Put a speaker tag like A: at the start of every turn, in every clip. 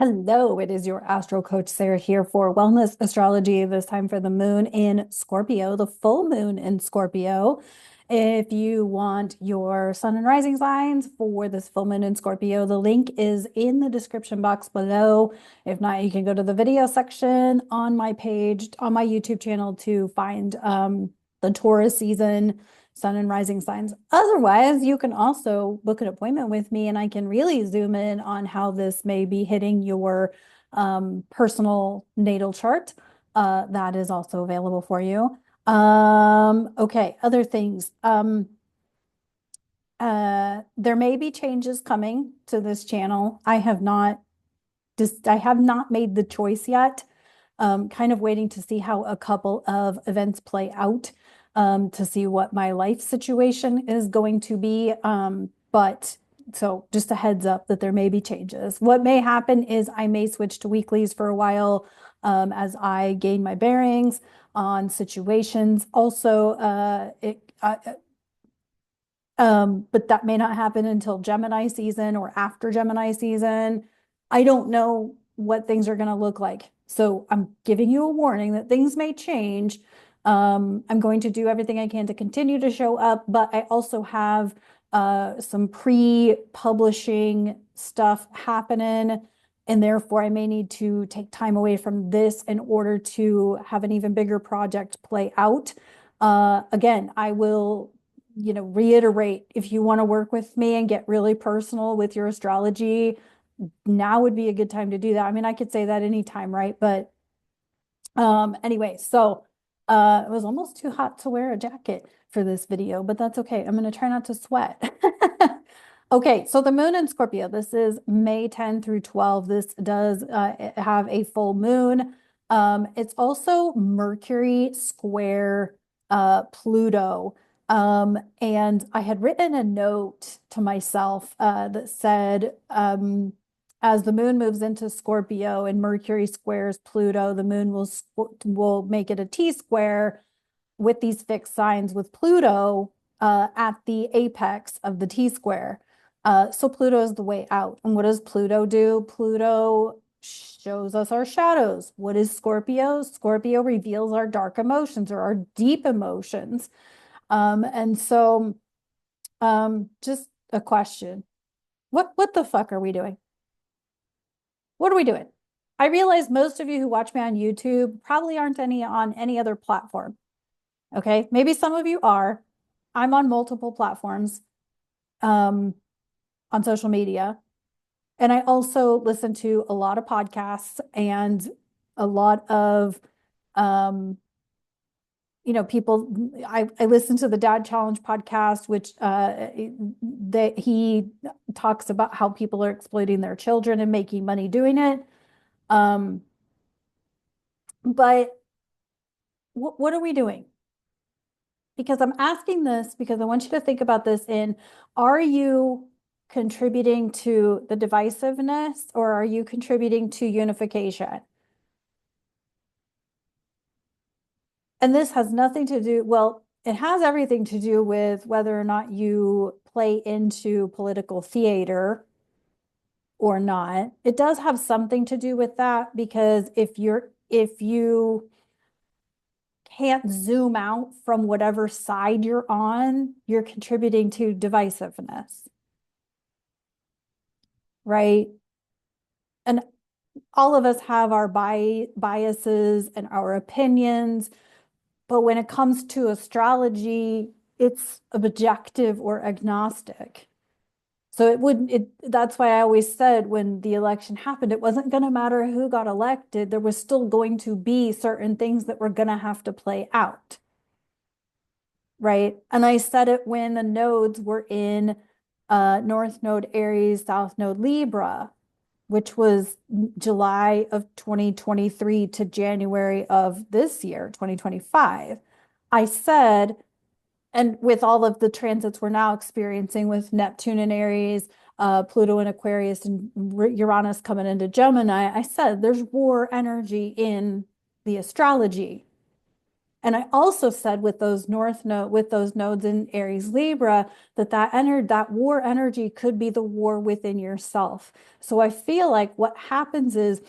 A: Hello, it is your Astro Coach Sarah here for Wellness Astrology, this time for the moon in Scorpio, the full moon in Scorpio. If you want your sun and rising signs for this full moon in Scorpio, the link is in the description box below. If not, you can go to the video section on my page, on my YouTube channel to find the Taurus season sun and rising signs. Otherwise, you can also book an appointment with me and I can really zoom in on how this may be hitting your personal natal chart. That is also available for you. Okay, other things. There may be changes coming to this channel. I have not made the choice yet. Kind of waiting to see how a couple of events play out, to see what my life situation is going to be. But so just a heads up that there may be changes. What may happen is I may switch to weeklies for a while, as I gain my bearings on situations. Also, but that may not happen until Gemini season or after Gemini season. I don't know what things are going to look like. So I'm giving you a warning that things may change. I'm going to do everything I can to continue to show up, but I also have some pre-publishing stuff happening, and therefore I may need to take time away from this in order to have an even bigger project play out. Again, I will reiterate, if you want to work with me and get really personal with your astrology, now would be a good time to do that. I mean, I could say that anytime, right? But anyway, so it was almost too hot to wear a jacket for this video, but that's okay. I'm going to try not to sweat. Okay, so the moon in Scorpio, this is May 10 through 12. This does have a full moon. It's also Mercury square Pluto. And I had written a note to myself that said, as the moon moves into Scorpio and Mercury squares Pluto, the moon will make it a T square with these fixed signs with Pluto at the apex of the T square. So Pluto is the way out. And what does Pluto do? Pluto shows us our shadows. What is Scorpio? Scorpio reveals our dark emotions or our deep emotions. And so just a question. What the fuck are we doing? What are we doing? I realize most of you who watch me on YouTube probably aren't any on any other platform. Okay, maybe some of you are. I'm on multiple platforms on social media. And I also listen to a lot of podcasts and a lot of people. I listen to the Dad Challenge podcast, which that he talks about how people are exploiting their children and making money doing it. Um, but what are we doing? Because I'm asking this because I want you to think about this are you contributing to the divisiveness or are you contributing to unification? And this has nothing to do, well, it has everything to do with whether or not you play into political theater or not. It does have something to do with that because if you can't zoom out from whatever side you're on, you're contributing to divisiveness, right? And all of us have our biases and our opinions, but when it comes to astrology, it's objective or agnostic. So that's why I always said when the election happened, it wasn't going to matter who got elected. There was still going to be certain things that were going to have to play out. Right. And I said it when the nodes were in North Node Aries, South Node Libra, which was July of 2023 to January of this year, 2025. I said, and with all of the transits we're now experiencing with Neptune in Aries, Pluto in Aquarius, and Uranus coming into Gemini, I said there's war energy in the astrology. And I also said with those with those nodes in Aries Libra, that war energy could be the war within yourself. So I feel like what happens is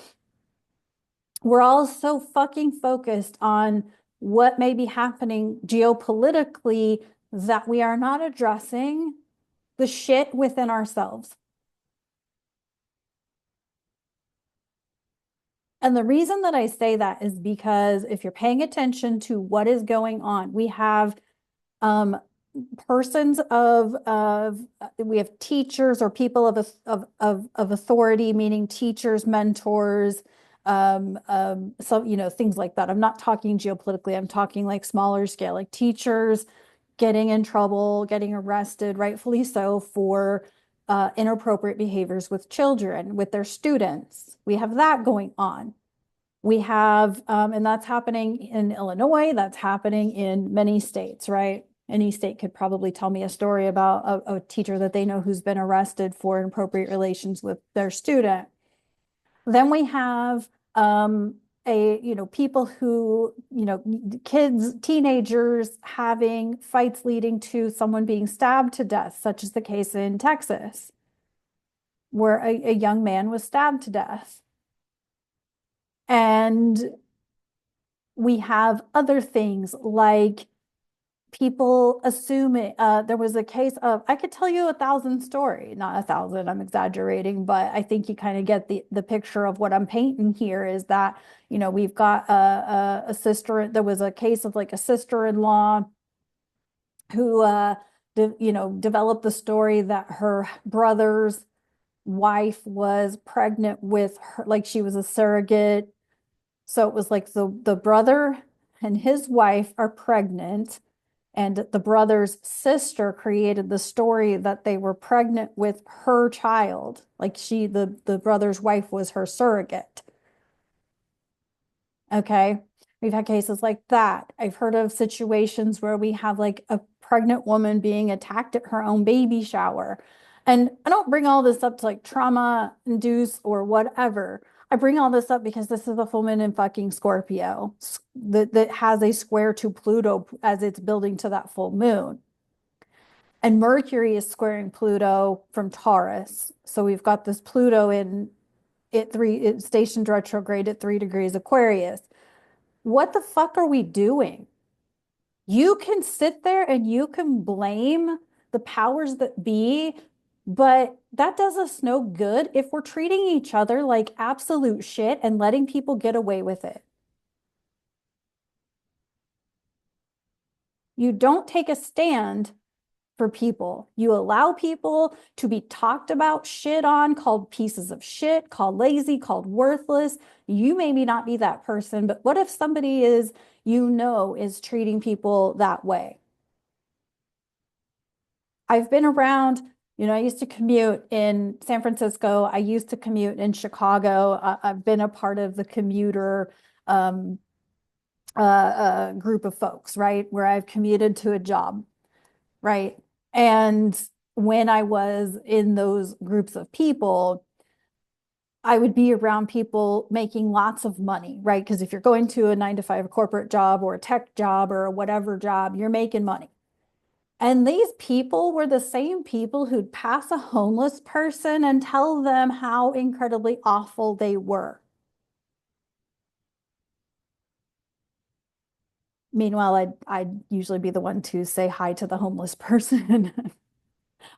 A: we're all so fucking focused on what may be happening geopolitically that we are not addressing the shit within ourselves. And the reason that I say that is because if you're paying attention to what is going on, we have um, persons we have teachers or people of authority, meaning teachers, mentors, so things like that. I'm not talking geopolitically. I'm talking like smaller scale, like teachers getting in trouble, getting arrested, rightfully so, for inappropriate behaviors with children, with their students. We have that going on. We have, and that's happening in Illinois, that's happening in many states, right? Any state could probably tell me a story about a teacher that they know who's been arrested for inappropriate relations with their student. Then we have people who, kids, teenagers having fights leading to someone being stabbed to death, such as the case in Texas, where a young man was stabbed to death. And we have other things like people assuming there was a case of, I could tell you 1,000 story, not 1,000, I'm exaggerating, but I think you kind of get the picture of what I'm painting here is that, we've got a sister, there was a case of like a sister-in-law who, developed the story that her brother's wife was pregnant with her, like she was a surrogate. So it was like the brother and his wife are pregnant, and the brother's sister created the story that they were pregnant with her child. Like the brother's wife was her surrogate. Okay. We've had cases like that. I've heard of situations where we have like a pregnant woman being attacked at her own baby shower. And I don't bring all this up to like trauma induce or whatever. I bring all this up because this is a full moon in fucking Scorpio that has a square to Pluto as it's building to that full moon. And Mercury is squaring Pluto from Taurus. So we've got this Pluto it's stationed retrograde at 3 degrees Aquarius. What the fuck are we doing? You can sit there and you can blame the powers that be, but that does us no good if we're treating each other like absolute shit and letting people get away with it. You don't take a stand for people. You allow people to be talked about, shit on, called pieces of shit, called lazy, called worthless. You maybe not be that person, but what if somebody is treating people that way? I've been around, I used to commute in San Francisco. I used to commute in Chicago. I've been a part of the commuter group of folks, right? Where I've commuted to a job, right? And when I was in those groups of people, I would be around people making lots of money, right? Because if you're going to a 9 to 5 corporate job or a tech job or a whatever job, you're making money. And these people were the same people who'd pass a homeless person and tell them how incredibly awful they were. Meanwhile, I'd usually be the one to say hi to the homeless person.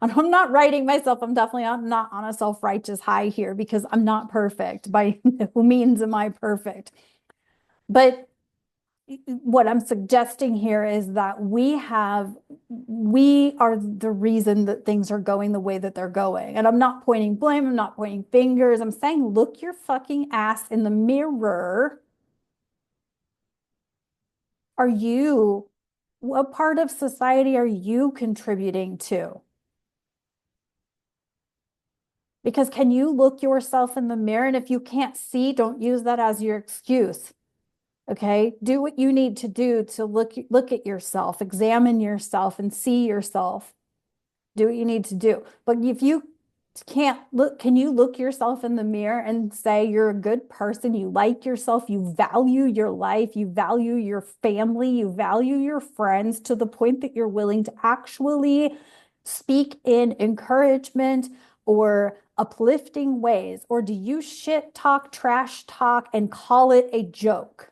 A: And I'm not writing myself. I'm definitely not on a self-righteous high here because I'm not perfect. By no means am I perfect. But what I'm suggesting here is that we are the reason that things are going the way that they're going. And I'm not pointing blame. I'm not pointing fingers. I'm saying, look your fucking ass in the mirror. What part of society are you contributing to? Because can you look yourself in the mirror? And if you can't see, don't use that as your excuse. Okay? Do what you need to do to look at yourself, examine yourself and see yourself. Do what you need to do. But if you Can't look, can you look yourself in the mirror and say you're a good person, you like yourself, you value your life, you value your family, you value your friends to the point that you're willing to actually speak in encouragement or uplifting ways? Or do you shit talk, trash talk, and call it a joke?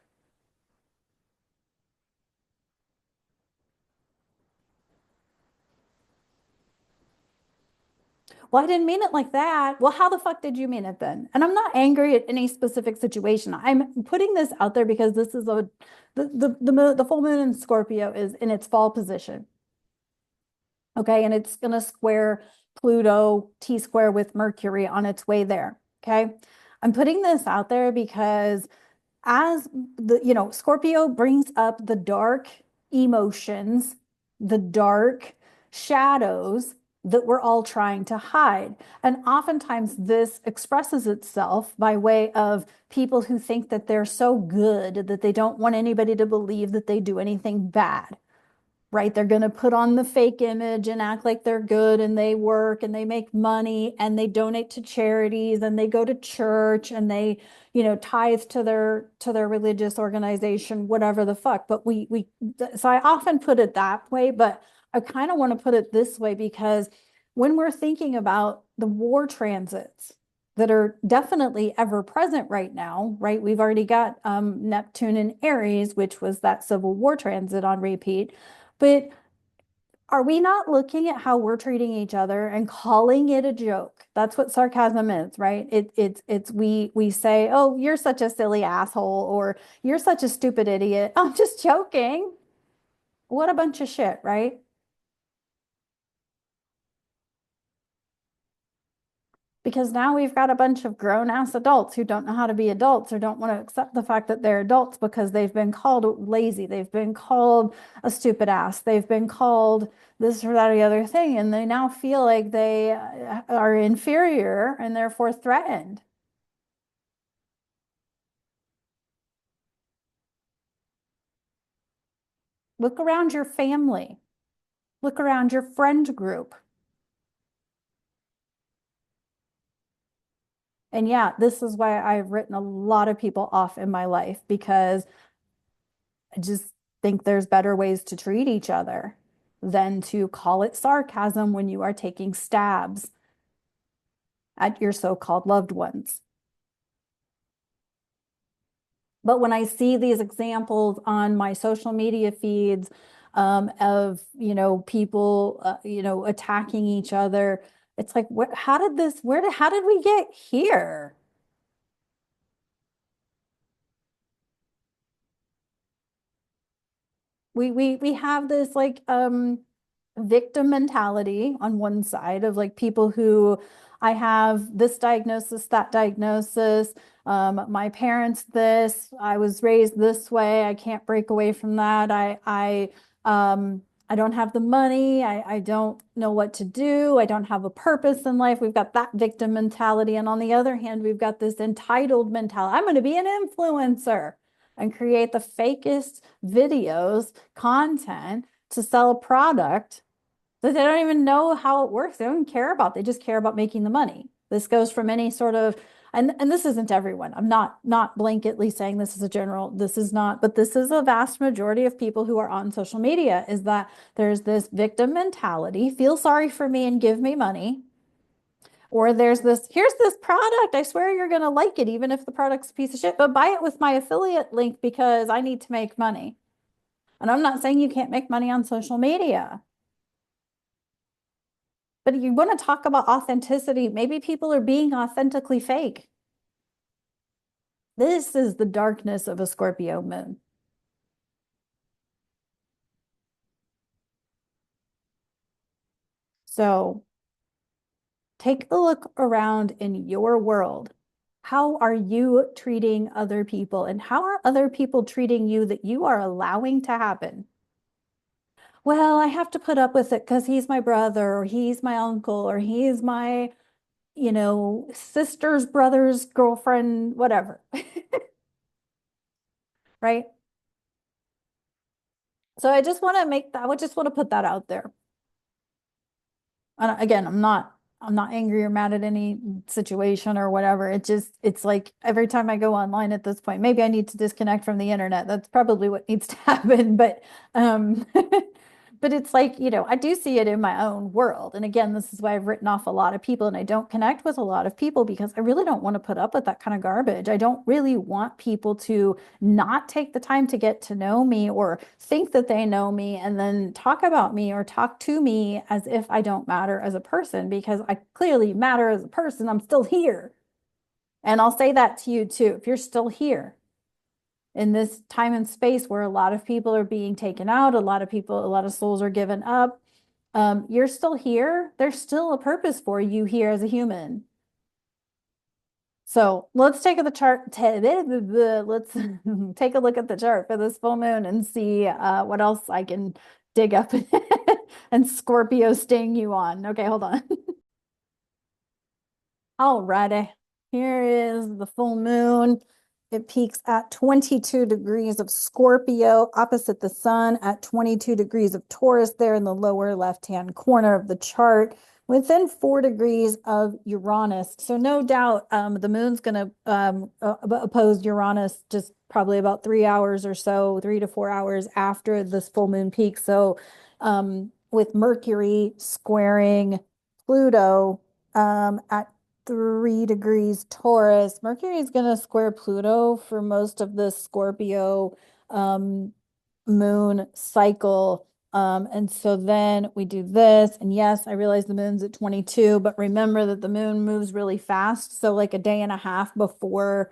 A: Well, I didn't mean it like that. Well, how the fuck did you mean it then? And I'm not angry at any specific situation. I'm putting this out there because this is a the full moon in Scorpio is in its fall position. Okay, and it's gonna square Pluto T square with Mercury on its way there. Okay. I'm putting this out there because as Scorpio brings up the dark emotions, the dark shadows that we're all trying to hide. And oftentimes this expresses itself by way of people who think that they're so good that they don't want anybody to believe that they do anything bad, right? They're going to put on the fake image and act like they're good and they work and they make money and they donate to charities and they go to church and they, tithe to their religious organization, whatever the fuck. But so I often put it that way, but I kind of want to put it this way because when we're thinking about the war transits that are definitely ever present right now, right? We've already got Neptune in Aries, which was that Civil War transit on repeat. But are we not looking at how we're treating each other and calling it a joke? That's what sarcasm is, right? It's we say, "Oh, you're such a silly asshole," or "You're such a stupid idiot." I'm just joking. What a bunch of shit, right? Because now we've got a bunch of grown ass adults who don't know how to be adults or don't want to accept the fact that they're adults because they've been called lazy, they've been called a stupid ass, they've been called this or that or the other thing, and they now feel like they are inferior and therefore threatened. Look around your family, look around your friend group. And yeah, this is why I've written a lot of people off in my life because I just think there's better ways to treat each other than to call it sarcasm when you are taking stabs at your so-called loved ones. But when I see these examples on my social media feeds of, people, attacking each other, it's like, how did this, how did we get here? We have this like victim mentality on one side of like people who I have this diagnosis, that diagnosis, my parents this, I was raised this way, I can't break away from that. I don't have the money, I don't know what to do, I don't have a purpose in life. We've got that victim mentality. And on the other hand, we've got this entitled mentality. I'm going to be an influencer and create the fakest videos, content to sell a product that they don't even know how it works. They don't even care about. They just care about making the money. This goes from any sort of, and this isn't everyone. I'm not blanketly saying this is a general, this is not, but this is a vast majority of people who are on social media is that there's this victim mentality, feel sorry for me and give me money. Or there's this, here's this product. I swear you're going to like it, even if the product's a piece of shit, but buy it with my affiliate link because I need to make money. And I'm not saying you can't make money on social media, but you want to talk about authenticity. Maybe people are being authentically fake. This is the darkness of a Scorpio moon. So take a look around in your world. How are you treating other people? And how are other people treating you that you are allowing to happen? Well, I have to put up with it because he's my brother, or he's my uncle, or he's my, sister's brother's girlfriend, whatever. Right? So I just want to make that, I would just want to put that out there. And again, I'm not I'm not angry or mad at any situation or whatever. It's like every time I go online at this point, maybe I need to disconnect from the internet. That's probably what needs to happen. Um, but it's like, I do see it in my own world. And again, this is why I've written off a lot of people and I don't connect with a lot of people because I really don't want to put up with that kind of garbage. I don't really want people to not take the time to get to know me or think that they know me and then talk about me or talk to me as if I don't matter as a person because I clearly matter as a person. I'm still here. And I'll say that to you too. If you're still here in this time and space where a lot of people are being taken out, a lot of souls are given up, you're still here. There's still a purpose for you here as a human. So let's take the chart. Let's take a look at the chart for this full moon and see what else I can dig up and Scorpio sting you on. Okay, hold on. Alrighty. Here is the full moon. It peaks at 22 degrees of Scorpio, opposite the sun at 22 degrees of Taurus, there in the lower left-hand corner of the chart, within 4 degrees of Uranus. So no doubt the moon's going to oppose Uranus just probably about 3 hours or so, 3 to 4 hours after this full moon peak. So with Mercury squaring Pluto at 3 degrees Taurus. Mercury is going to square Pluto for most of the Scorpio um, moon cycle. And so then we do this. And yes, I realize the moon's at 22, but remember that the moon moves really fast. So like a day and a half before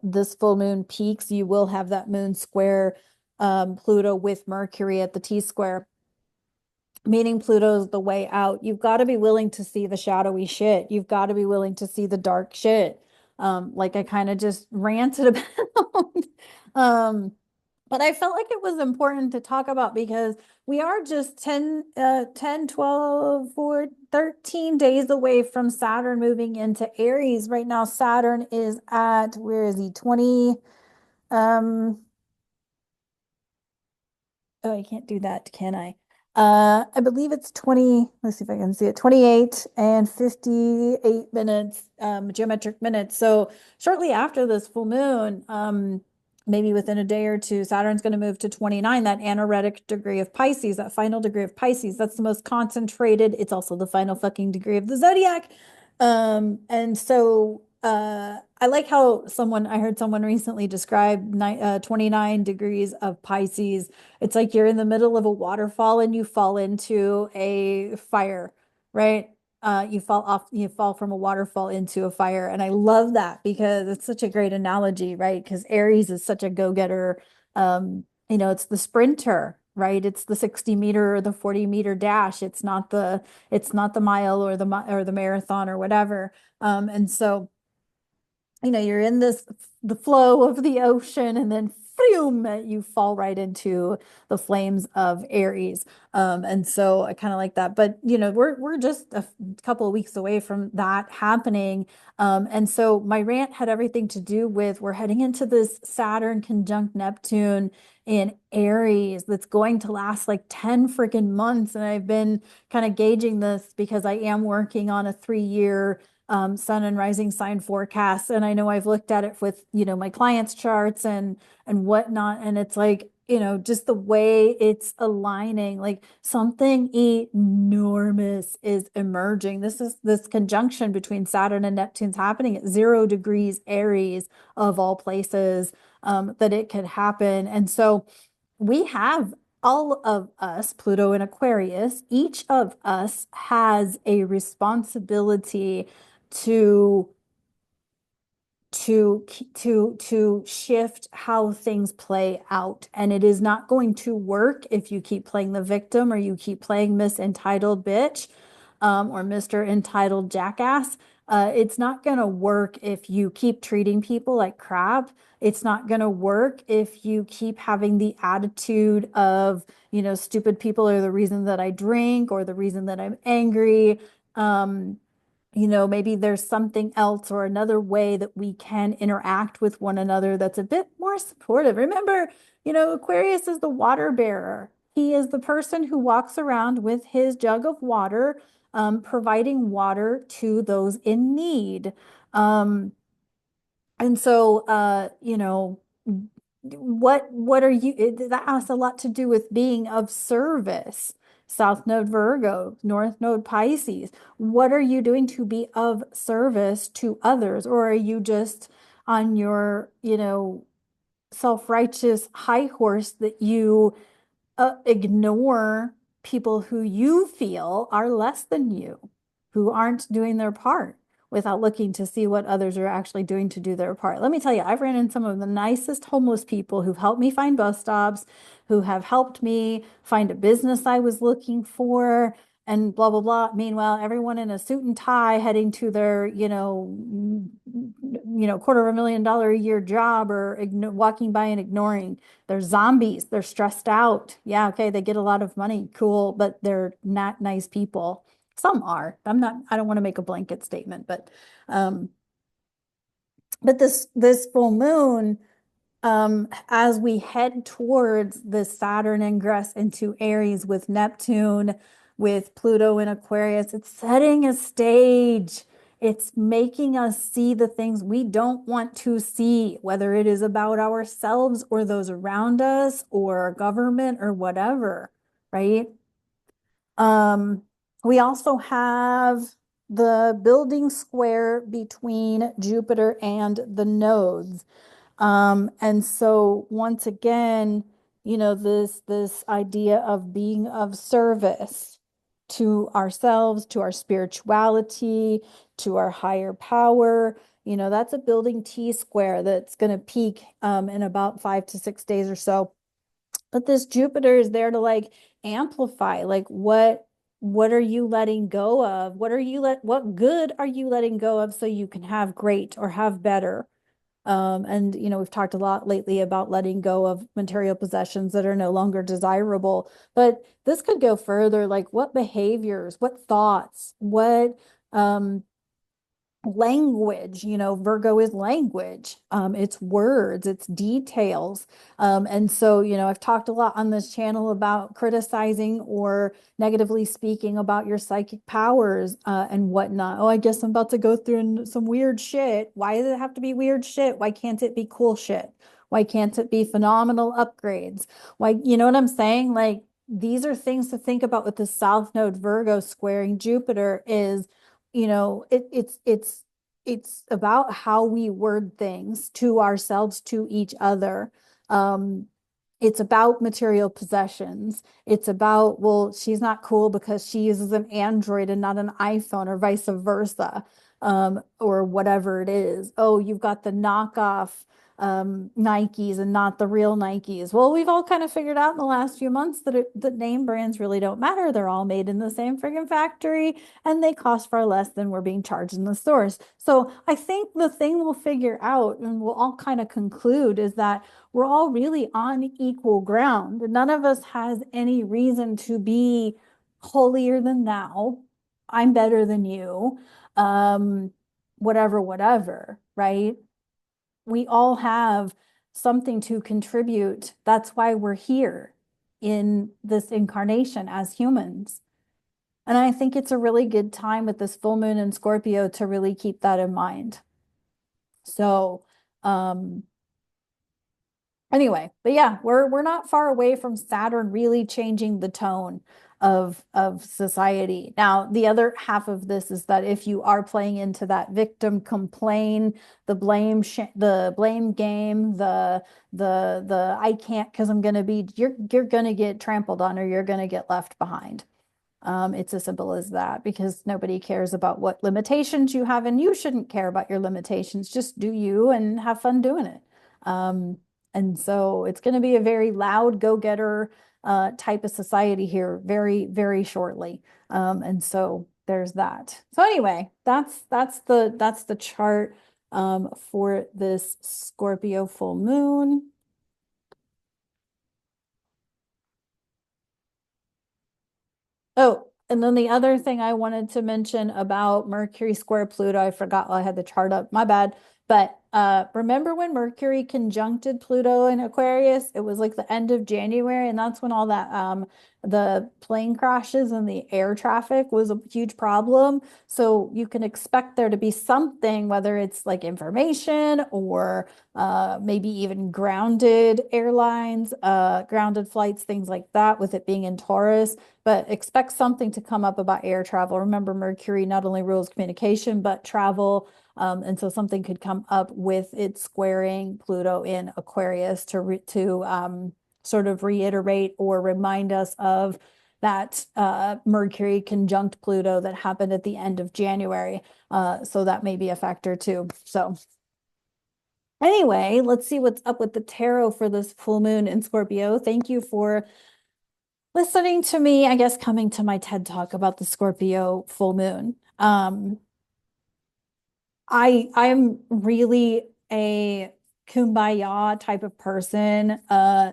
A: this full moon peaks, you will have that moon square Pluto with Mercury at the T square, meaning Pluto's the way out. You've got to be willing to see the shadowy shit. You've got to be willing to see the dark shit. Like I kind of just ranted about. Um, but I felt like it was important to talk about because we are just 10, 12, 4, 13 days away from Saturn moving into Aries. Right now, Saturn is at, where is he? 20, um, oh, I can't do that, can I? I believe it's 20, let's see if I can see it, 28 and 58 minutes, geometric minutes. So shortly after this full moon, maybe within a day or two, Saturn's going to move to 29, that anaretic degree of Pisces, that final degree of Pisces. That's the most concentrated. It's also the final fucking degree of the zodiac. And so I like how I heard someone recently describe 29 degrees of Pisces. It's like you're in the middle of a waterfall and you fall into a fire, right? You fall from a waterfall into a fire. And I love that because it's such a great analogy, right? Because Aries is such a go-getter. It's the sprinter, right? It's the 60 meter or the 40 meter dash. It's not the mile or the marathon or whatever. And so you're in the flow of the ocean and then boom, you fall right into the flames of Aries. And so I kind of like that. But we're just a couple of weeks away from that happening. And so my rant had everything to do with we're heading into this Saturn conjunct Neptune in Aries that's going to last like 10 freaking months. And I've been kind of gauging this because I am working on a 3 year sun and rising sign forecasts. And I know I've looked at it with, my clients' charts and whatnot. And it's like, just the way it's aligning, like something enormous is emerging. This conjunction between Saturn and Neptune's happening at 0 degrees Aries of all places, that it could happen. And so we have all of us, Pluto and Aquarius, each of us has a responsibility to to shift how things play out. And it is not going to work if you keep playing the victim or you keep playing Miss Entitled Bitch, or Mr. Entitled Jackass. It's not going to work if you keep treating people like crap. It's not going to work if you keep having the attitude of, stupid people are the reason that I drink or the reason that I'm angry. Maybe there's something else or another way that we can interact with one another that's a bit more supportive. Remember, Aquarius is the water bearer. He is the person who walks around with his jug of water, providing water to those in need. Um, and so, what are you, that has a lot to do with being of service. South Node Virgo, North Node Pisces. What are you doing to be of service to others? Or are you just on your, self-righteous high horse that you ignore people who you feel are less than you, who aren't doing their part without looking to see what others are actually doing to do their part. Let me tell you, I've ran into some of the nicest homeless people who've helped me find bus stops, who have helped me find a business I was looking for, and blah, blah, blah. Meanwhile, everyone in a suit and tie heading to their, $250,000 a year job or walking by and ignoring. They're zombies. They're stressed out. Yeah, okay, they get a lot of money. Cool, but they're not nice people. Some are. I don't want to make a blanket statement, um but this full moon, as we head towards the Saturn ingress into Aries with Neptune, with Pluto in Aquarius, it's setting a stage. It's making us see the things we don't want to see, whether it is about ourselves or those around us or government or whatever, right? Um, we also have the building square between Jupiter and the nodes. And so once again, this idea of being of service to ourselves, to our spirituality, to our higher power, that's a building T square that's going to peak in about 5 to 6 days or so. But this Jupiter is there to like amplify, like what are you letting go of? What good are you letting go of so you can have great or have better? And we've talked a lot lately about letting go of material possessions that are no longer desirable, but this could go further, like what behaviors, what thoughts, what language, Virgo is language. It's words, it's details. And so, I've talked a lot on this channel about criticizing or negatively speaking about your psychic powers and whatnot. Oh, I guess I'm about to go through some weird shit. Why does it have to be weird shit? Why can't it be cool shit? Why can't it be phenomenal upgrades? Why, you know what I'm saying? Like, these are things to think about with the South Node Virgo squaring Jupiter is, it's about how we word things to ourselves, to each other. Um, it's about material possessions. It's about, well, she's not cool because she uses an Android and not an iPhone, or vice versa, or whatever it is. Oh, you've got the knockoff Nikes and not the real Nikes. Well, we've all kind of figured out in the last few months that name brands really don't matter. They're all made in the same friggin' factory and they cost far less than we're being charged in the stores. So I think the thing we'll figure out and we'll all kind of conclude is that we're all really on equal ground. None of us has any reason to be holier than thou. I'm better than you. Um, whatever, right? We all have something to contribute. That's why we're here in this incarnation as humans. And I think it's a really good time with this full moon in Scorpio to really keep that in mind. So, um, anyway, but yeah, we're not far away from Saturn really changing the tone of society. Now, the other half of this is that if you are playing into that victim complain, the blame game, the I can't because I'm gonna be you're gonna get trampled on or you're gonna get left behind. It's as simple as that because nobody cares about what limitations you have, and you shouldn't care about your limitations. Just do you and have fun doing it. Um, and so it's going to be a very loud go-getter type of society here very, very shortly. And so there's that. So anyway, that's the chart for this Scorpio full moon. Oh, and then the other thing I wanted to mention about Mercury square Pluto, I forgot I had the chart up, my bad. But remember when Mercury conjuncted Pluto in Aquarius? It was like the end of January, and that's when all that the plane crashes and the air traffic was a huge problem. So you can expect there to be something, whether it's like information or maybe even grounded airlines, grounded flights, things like that, with it being in Taurus. But expect something to come up about air travel. Remember, Mercury not only rules communication, but travel. And so something could come up with it squaring Pluto in Aquarius to sort of reiterate or remind us of that Mercury conjunct Pluto that happened at the end of January. So that may be a factor too. So anyway, let's see what's up with the tarot for this full moon in Scorpio. Thank you for listening to me, I guess, coming to my TED Talk about the Scorpio full moon. I'm really a kumbaya type of person. I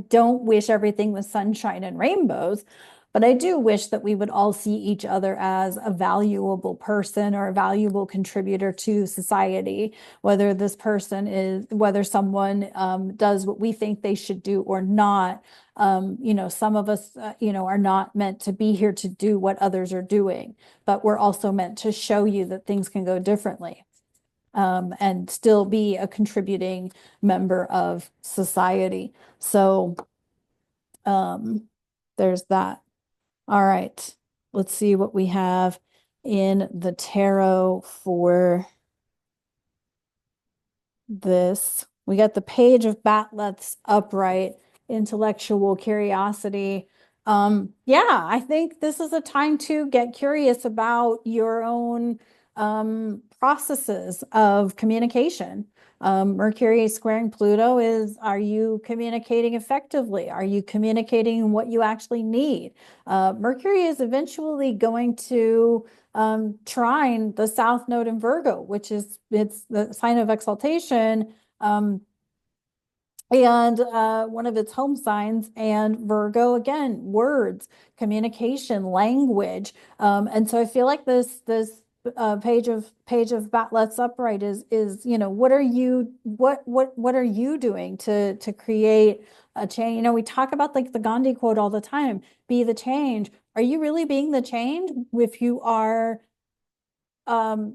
A: don't wish everything was sunshine and rainbows, but I do wish that we would all see each other as a valuable person or a valuable contributor to society, whether this person is, whether someone does what we think they should do or not. Some of us, are not meant to be here to do what others are doing, but we're also meant to show you that things can go differently, and still be a contributing member of society. So, there's that. All right, let's see what we have in the tarot for this. We got the Page of Batlets upright, intellectual curiosity. Yeah, I think this is a time to get curious about your own processes of communication. Mercury squaring Pluto is, are you communicating effectively? Are you communicating what you actually need? Mercury is eventually going to trine the South Node in Virgo, which is it's the sign of exaltation, and one of its home signs. And Virgo, again, words, communication, language. And so I feel like this page of Batlets upright is what are you doing to create a change? We talk about like the Gandhi quote all the time, be the change. Are you really being the change if you are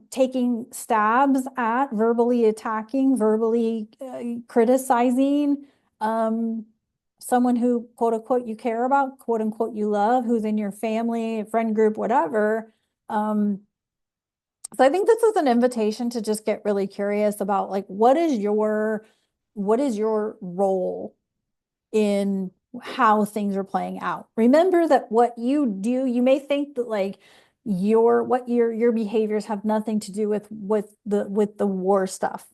A: taking stabs at, verbally attacking, verbally criticizing someone who, quote unquote, you care about, quote unquote, you love, who's in your family, friend group, whatever. So I think this is an invitation to just get really curious about like, what is your role in how things are playing out? Remember that what you do, you may think that like your behaviors have nothing to do with the war stuff.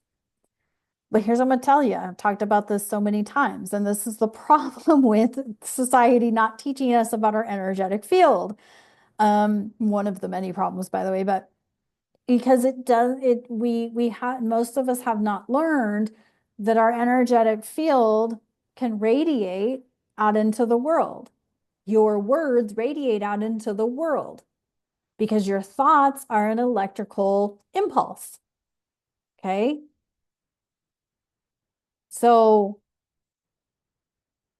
A: But here's what I'm gonna tell you. I've talked about this so many times, and this is the problem with society not teaching us about our energetic field. One of the many problems, by the way, but because it does it we have, most of us have not learned that our energetic field can radiate out into the world. Your words radiate out into the world because your thoughts are an electrical impulse. Okay. So,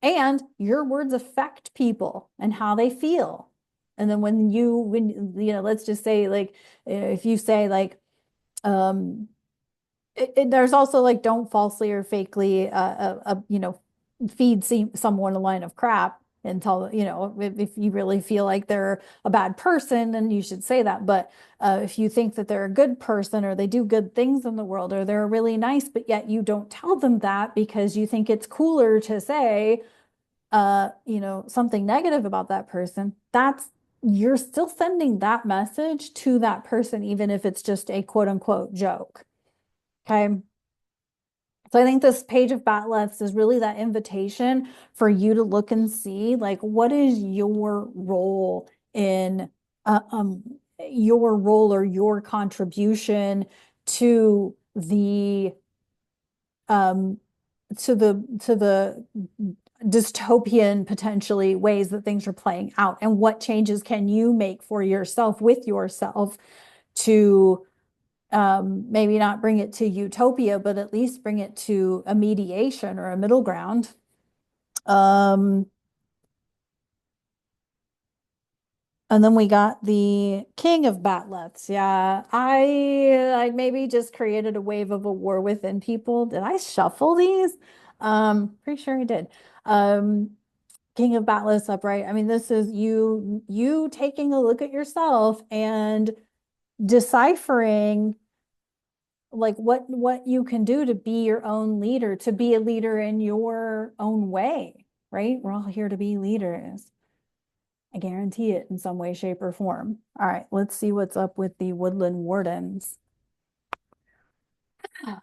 A: and your words affect people and how they feel. And then let's just say like, if you say like, there's also like, don't falsely or fakely, feed someone a line of crap and tell, if you really feel like they're a bad person, then you should say that. But if you think that they're a good person or they do good things in the world or they're really nice, but yet you don't tell them that because you think it's cooler to say, something negative about that person, you're still sending that message to that person, even if it's just a quote unquote joke. Okay. So I think this Page of Batlets is really that invitation for you to look and see, like, what is your role in your role or your contribution to the um to the dystopian potentially ways that things are playing out, and what changes can you make for yourself with yourself to Maybe not bring it to utopia, but at least bring it to a mediation or a middle ground. Um, and then we got the King of Batlets. Yeah, I maybe just created a wave of a war within people. Did I shuffle these? Pretty sure I did. Um, King of Batlets upright. I mean, this is you taking a look at yourself and deciphering like what you can do to be your own leader, to be a leader in your own way, right? We're all here to be leaders. I guarantee it in some way, shape, or form. All right, let's see what's up with the Woodland Wardens. I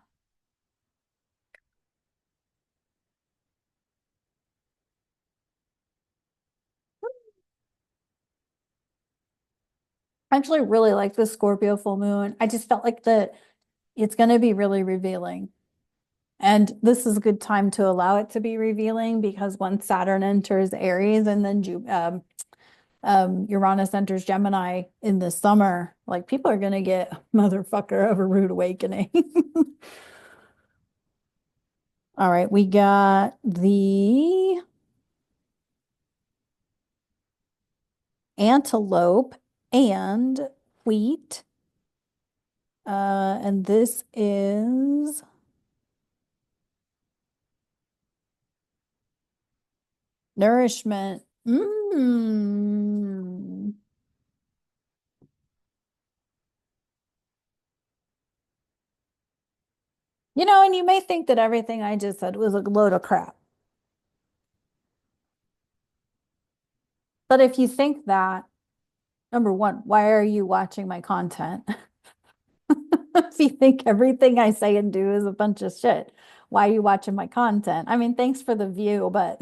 A: actually really like the Scorpio full moon. I just felt like it's going to be really revealing. And this is a good time to allow it to be revealing because once Saturn enters Aries and then Uranus enters Gemini in the summer, like people are gonna get motherfucker of a rude awakening. All right, we got the antelope and wheat. And this is nourishment. You know, and you may think that everything I just said was a load of crap. But if you think that, number one, why are you watching my content? If you think everything I say and do is a bunch of shit, why are you watching my content? I mean, thanks for the view, but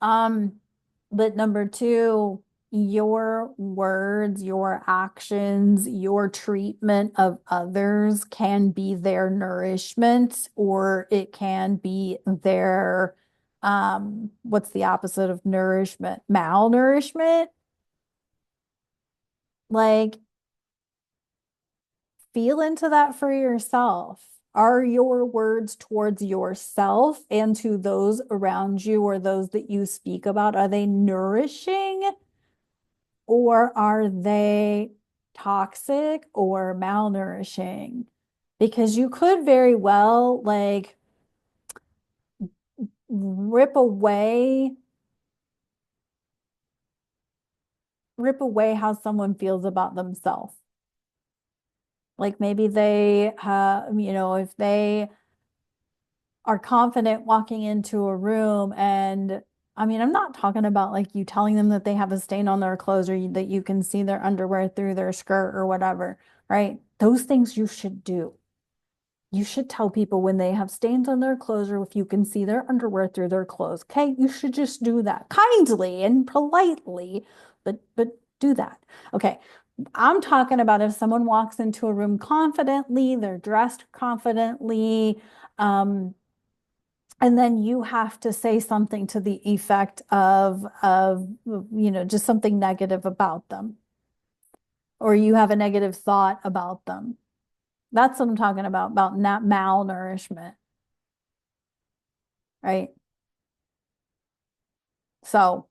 A: um, but number two, your words, your actions, your treatment of others can be their nourishment, or it can be their what's the opposite of nourishment? Malnourishment. Like, feel into that for yourself. Are your words towards yourself and to those around you or those that you speak about, are they nourishing or are they toxic or malnourishing? Because you could very well like rip away rip away how someone feels about themselves. Like maybe they if they are confident walking into a room and I mean, I'm not talking about like you telling them that they have a stain on their clothes or that you can see their underwear through their skirt or whatever, right? Those things you should do. You should tell people when they have stains on their clothes or if you can see their underwear through their clothes. Okay, you should just do that kindly and politely, but do that. Okay. I'm talking about if someone walks into a room confidently, they're dressed confidently, um, and then you have to say something to the effect of just something negative about them, or you have a negative thought about them. That's what I'm talking about not malnourishment, right? So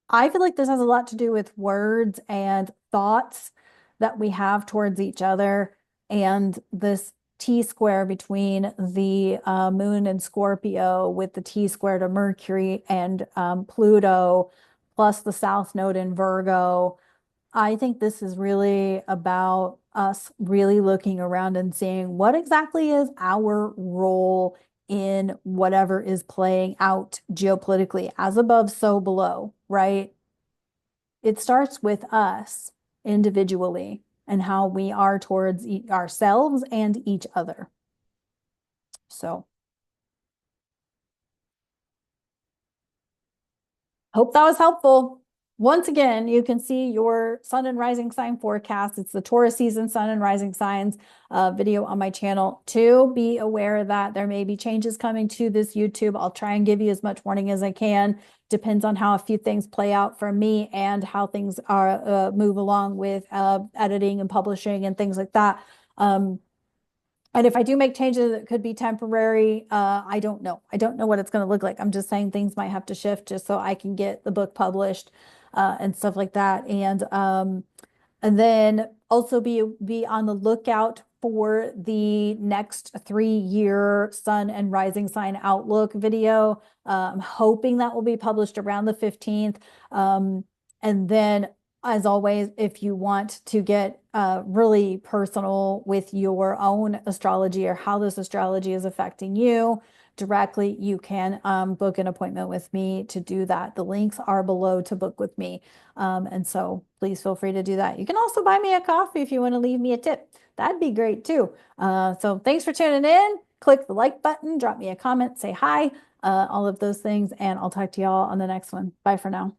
A: I feel like this has a lot to do with words and thoughts that we have towards each other, and this T square between the moon and Scorpio with the T square to Mercury and Pluto, plus the South Node in Virgo. I think this is really about us really looking around and seeing what exactly is our role in whatever is playing out geopolitically, as above, so below, right? It starts with us individually and how we are towards ourselves and each other. So, hope that was helpful. once again, you can see your sun and rising sign forecast. It's the Taurus season sun and rising signs video on my channel. To be aware that there may be changes coming to this YouTube. I'll try and give you as much warning as I can. Depends on how a few things play out for me and how things are move along with editing and publishing and things like that. And if I do make changes that could be temporary, I don't know. I don't know what it's going to look like. I'm just saying things might have to shift just so I can get the book published and stuff like that. And then also be on the lookout for the next 3-year sun and rising sign outlook video. I'm hoping that will be published around the 15th. And then, as always, if you want to get really personal with your own astrology or how this astrology is affecting you directly, you can book an appointment with me to do that. The links are below to book with me. And so please feel free to do that. You can also buy me a coffee if you want to leave me a tip. That'd be great too. So thanks for tuning in. Click the like button, drop me a comment, say hi, all of those things, and I'll talk to y'all on the next one. Bye for now.